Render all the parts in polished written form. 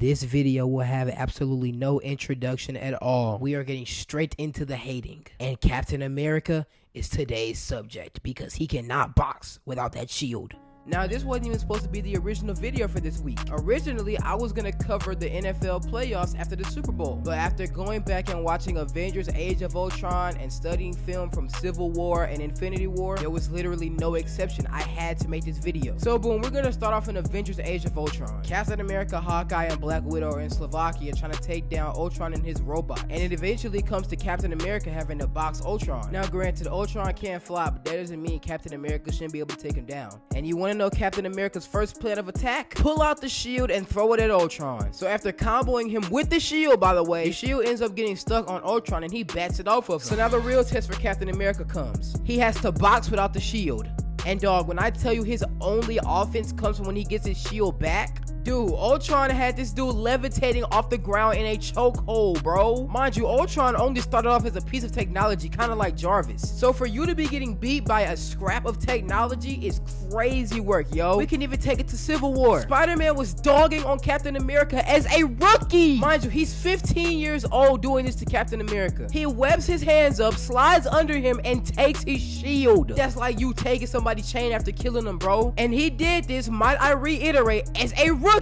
This video will have absolutely no introduction at all. We are getting straight into the hating. And Captain America is today's subject because he cannot box without that shield. Now, this wasn't even supposed to be the original video for this week. Originally, I was gonna cover the NFL playoffs after the Super Bowl. But after going back and watching Avengers Age of Ultron and studying film from Civil War and Infinity War, there was literally no exception. I had to make this video. So boom, we're gonna start off in Avengers Age of Ultron. Captain America, Hawkeye, and Black Widow are in Slovakia trying to take down Ultron and his robot. And it eventually comes to Captain America having to box Ultron. Now granted, Ultron can't fly, but that doesn't mean Captain America shouldn't be able to take him down. And you wanna know Captain America's first plan of attack? Pull out the shield and throw it at Ultron. So after comboing him with the shield, by the way, the shield ends up getting stuck on Ultron and he bats it off of him. So now the real test for Captain America comes. He has to box without the shield. And dog, when I tell you his only offense comes from when he gets his shield back, dude, Ultron had this dude levitating off the ground in a chokehold, bro. Mind you, Ultron only started off as a piece of technology, kind of like Jarvis. So for you to be getting beat by a scrap of technology is crazy work, yo. We can even take it to Civil War. Spider-Man was dogging on Captain America as a rookie. Mind you, he's 15 years old doing this to Captain America. He webs his hands up, slides under him, and takes his shield. That's like you taking somebody's chain after killing them, bro. And he did this, might I reiterate, as a rookie.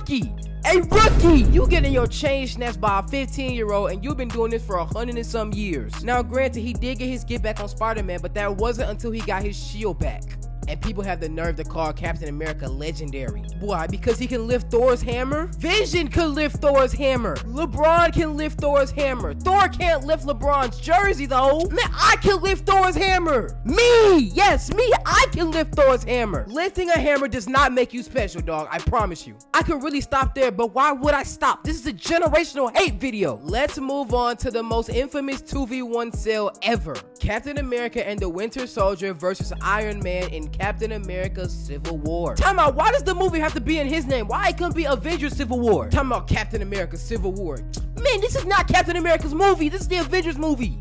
A rookie! You getting your chain snatched by a 15-year-old and you've been doing this for 100 and some years. Now granted, he did get his get back on Spider-Man, but that wasn't until he got his shield back. And people have the nerve to call Captain America legendary. Why? Because he can lift Thor's hammer? Vision could lift Thor's hammer. LeBron can lift Thor's hammer. Thor can't lift LeBron's jersey though. Man, I can lift Thor's hammer. Me! Yes, me! I can lift Thor's hammer. Lifting a hammer does not make you special, dog. I promise you. I could really stop there, but why would I stop? This is a generational hate video. Let's move on to the most infamous 2v1 sale ever. Captain America and the Winter Soldier versus Iron Man in Captain America's Civil War. Time out, why does the movie have to be in his name? Why it couldn't be Avengers Civil War? Time out, Captain America's Civil War. Man, this is not Captain America's movie. This is the Avengers movie.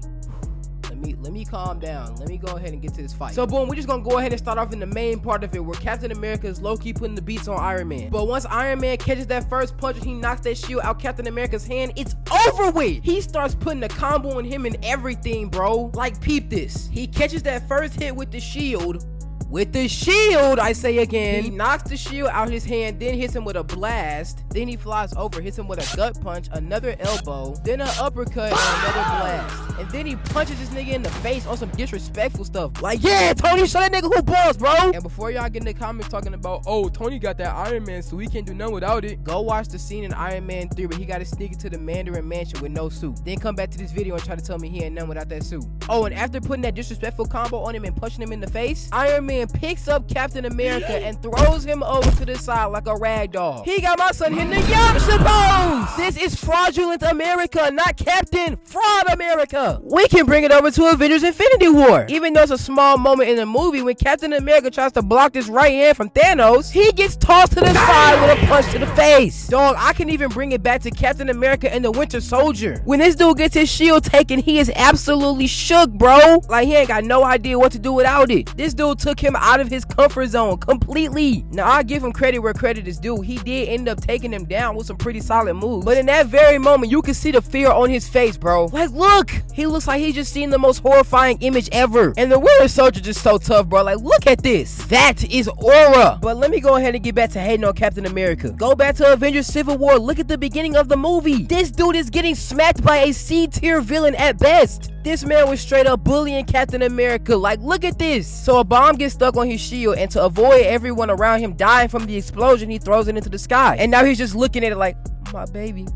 Let me calm down. Let me go ahead and get to this fight. So boom, we're just gonna go ahead and start off in the main part of it where Captain America is low-key putting the beats on Iron Man. But once Iron Man catches that first punch and he knocks that shield out Captain America's hand, it's over with. He starts putting a combo on him and everything, bro. Like, peep this. He catches that first hit with the shield. With the shield, I say again. He knocks the shield out his hand, then hits him with a blast. Then he flies over, hits him with a gut punch, another elbow, then an uppercut, and another blast. And then he punches this nigga in the face on some disrespectful stuff. Like, yeah, Tony, show that nigga who balls, bro. And before y'all get in the comments talking about, oh, Tony got that Iron Man suit, he can't do nothing without it, go watch the scene in Iron Man 3 where he got to sneak into the Mandarin mansion with no suit. Then come back to this video and try to tell me he ain't none without that suit. Oh, and after putting that disrespectful combo on him and punching him in the face, Iron Man picks up Captain America and throws him over to the side like a rag doll. He got my son hitting the Yamcha pose. This is fraudulent America, not Captain Fraud America. We can bring it over to Avengers Infinity War. Even though it's a small moment in the movie, when Captain America tries to block this right hand from Thanos, he gets tossed to the side with a punch to the face. Dog, I can even bring it back to Captain America and the Winter Soldier. When this dude gets his shield taken, he is absolutely shook, bro. Like, he ain't got no idea what to do without it. This dude took him out of his comfort zone completely. Now, I give him credit where credit is due. He did end up taking him down with some pretty solid moves. But in that very moment, you can see the fear on his face, bro. Like, look, he looks like he just seen the most horrifying image ever. And the Winter Soldier just so tough, bro. Like, look at this. That is aura. But let me go ahead and get back to hating on Captain America. Go back to Avengers Civil War. Look at the beginning of the movie. This dude is getting smacked by a C-tier villain at best. This man was straight up bullying Captain America. Like, look at this. So a bomb gets stuck on his shield, and to avoid everyone around him dying from the explosion, he throws it into the sky. And now he's just looking at it like, my baby,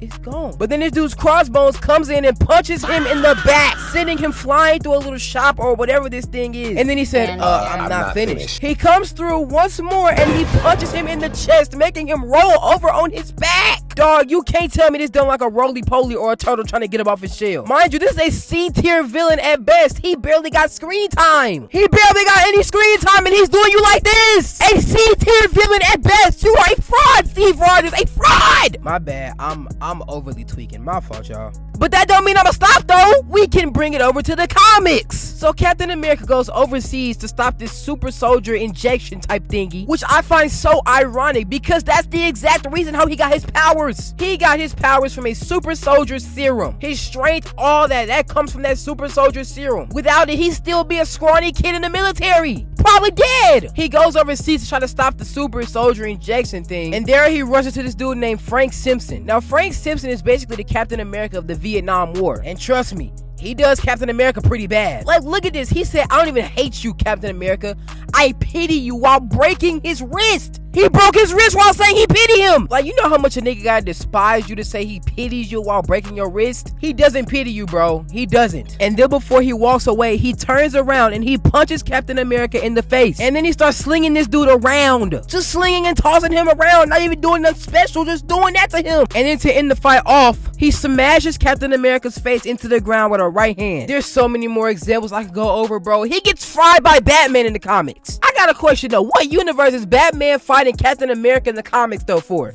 it's gone. But then this dude's Crossbones comes in and punches him in the back, sending him flying through a little shop or whatever this thing is. And then he said, I'm not finished. He comes through once more and he punches him in the chest, making him roll over on his back. Dog, you can't tell me this done like a roly-poly or a turtle trying to get him off his shell. Mind you, this is a C-tier villain at best. He barely got screen time. He barely got any screen time and he's doing you like this. A C-tier villain at best. You are a fraud, Steve Rogers. A fraud. My bad. I'm overly tweaking. My fault, y'all. But that don't mean I'ma stop though. We can bring it over to the comics. So Captain America goes overseas to stop this super soldier injection type thingy, which I find so ironic because that's the exact reason how he got his powers. powers. He got his powers from a super soldier serum. His strength, all that comes from that super soldier serum. Without it, he'd still be a scrawny kid in the military. Probably dead. He goes overseas to try to stop the super soldier injection thing, and there he rushes to this dude named Frank Simpson. Now, Frank Simpson is basically the Captain America of the Vietnam War, and trust me, he does Captain America pretty bad. Like, look at this. He said, "I don't even hate you, Captain America. I pity you," while breaking his wrist. He broke his wrist while saying he pity him. Like, you know how much a nigga gotta despise you to say he pities you while breaking your wrist? He doesn't pity you, bro. He doesn't. And then before he walks away, he turns around and he punches Captain America in the face. And then he starts slinging this dude around. Just slinging and tossing him around. Not even doing nothing special, just doing that to him. And then to end the fight off, he smashes Captain America's face into the ground with a right hand. There's so many more examples I could go over, bro. He gets fried by Batman in the comics. I got a question though. What universe is Batman fighting Captain America in the comics though for?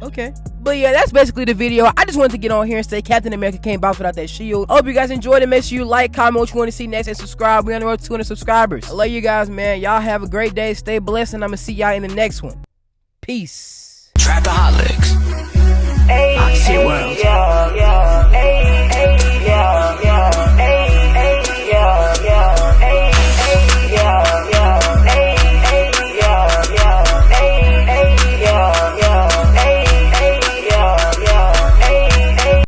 Okay. But yeah, that's basically the video. I just wanted to get on here and say Captain America can't bounce without that shield. I hope you guys enjoyed it. Make sure you like, comment what you want to see next, and subscribe. We're on the road to 200 subscribers. I love you guys, man. Y'all have a great day. Stay blessed, and I'm going to see y'all in the next one. Peace. Trap the hot licks.